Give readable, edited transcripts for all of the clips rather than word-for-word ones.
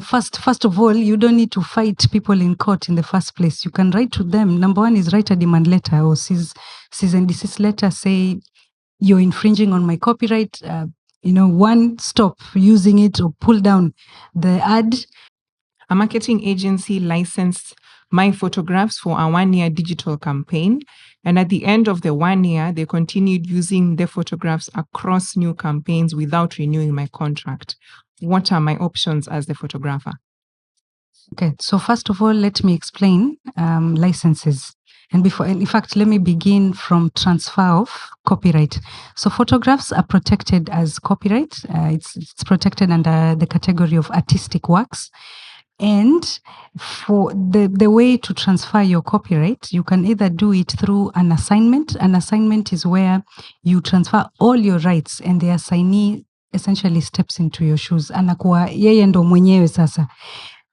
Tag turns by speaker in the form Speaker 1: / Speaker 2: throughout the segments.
Speaker 1: First of all, you don't need to fight people in court in the first place. You can write to them. Number one is write a demand letter or cease and desist letter. Say you're infringing on my copyright. One, stop using it or pull down the ad.
Speaker 2: A marketing agency licensed my photographs for a 1-year digital campaign. And at the end of the 1 year, they continued using the photographs across new campaigns without renewing my contract. What are my options as the photographer?
Speaker 1: Okay, so first of all, let me explain licenses. And in fact, let me begin from transfer of copyright. So photographs are protected as copyright. It's protected under the category of artistic works. And for the way to transfer your copyright, you can either do it through an assignment. An assignment is where you transfer all your rights and the assignee essentially steps into your shoes. Anakuwa yeye ndo mwenyewe sasa.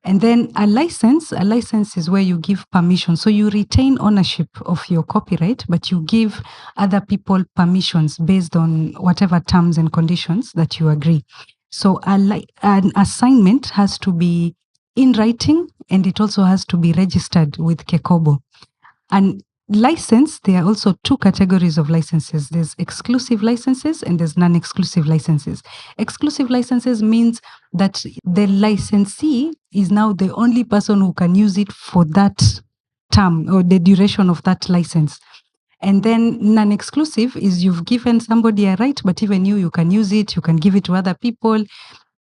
Speaker 1: And then a license is where you give permission. So you retain ownership of your copyright, but you give other people permissions based on whatever terms and conditions that you agree. So an assignment has to be in writing, and it also has to be registered with Kekobo. And license, there are also two categories of licenses. There's exclusive licenses and there's non-exclusive licenses. Exclusive licenses means that the licensee is now the only person who can use it for that term or the duration of that license. And then non-exclusive is you've given somebody a right, but even you can use it, you can give it to other people.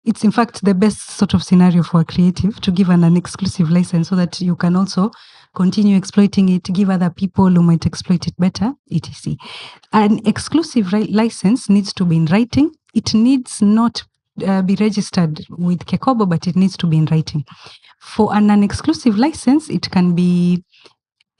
Speaker 1: It's in fact the best sort of scenario for a creative to give an exclusive license so that you can also continue exploiting it, give other people who might exploit it better, etc. An exclusive license needs to be in writing. It needs not be registered with Kekobo, but it needs to be in writing. For an exclusive license, it can be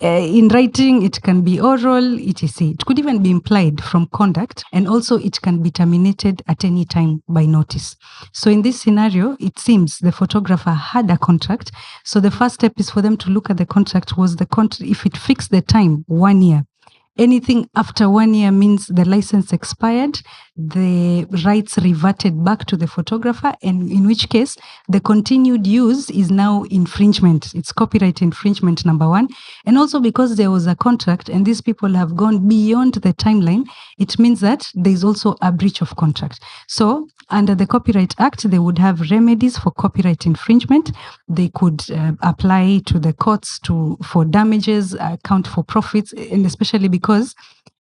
Speaker 1: in writing, it can be oral, etc. It could even be implied from conduct, and also it can be terminated at any time by notice. So in this scenario, it seems the photographer had a contract. So the first step is for them to look at the contract. Was the contract, if it fixed the time, 1 year. Anything after 1 year means the license expired, the rights reverted back to the photographer, and in which case the continued use is now infringement. It's copyright infringement, number one. And also because there was a contract and these people have gone beyond the timeline, it means that there's also a breach of contract. So under the Copyright Act, they would have remedies for copyright infringement. They could apply to the courts for damages, account for profits, and especially because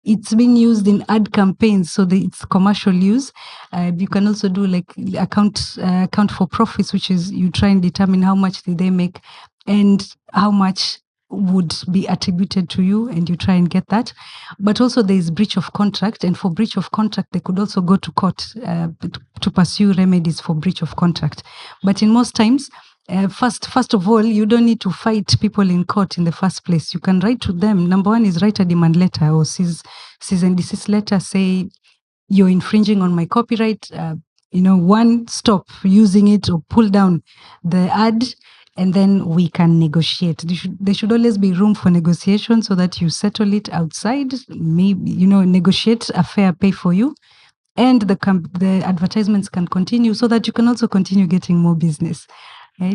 Speaker 1: it's being used in ad campaigns, so it's commercial use. You can also do like account for profits, which is you try and determine how much did they make and how much would be attributed to you, and you try and get that. But also there is breach of contract, and for breach of contract, they could also go to court to pursue remedies for breach of contract. But in most times, first of all, you don't need to fight people in court in the first place. You can write to them. Number one is write a demand letter or cease and desist letter. Say you're infringing on my copyright. One, stop using it or pull down the ad, and then we can negotiate. There should always be room for negotiation so that you settle it outside. Maybe negotiate a fair pay for you, and the advertisements can continue so that you can also continue getting more business. Right?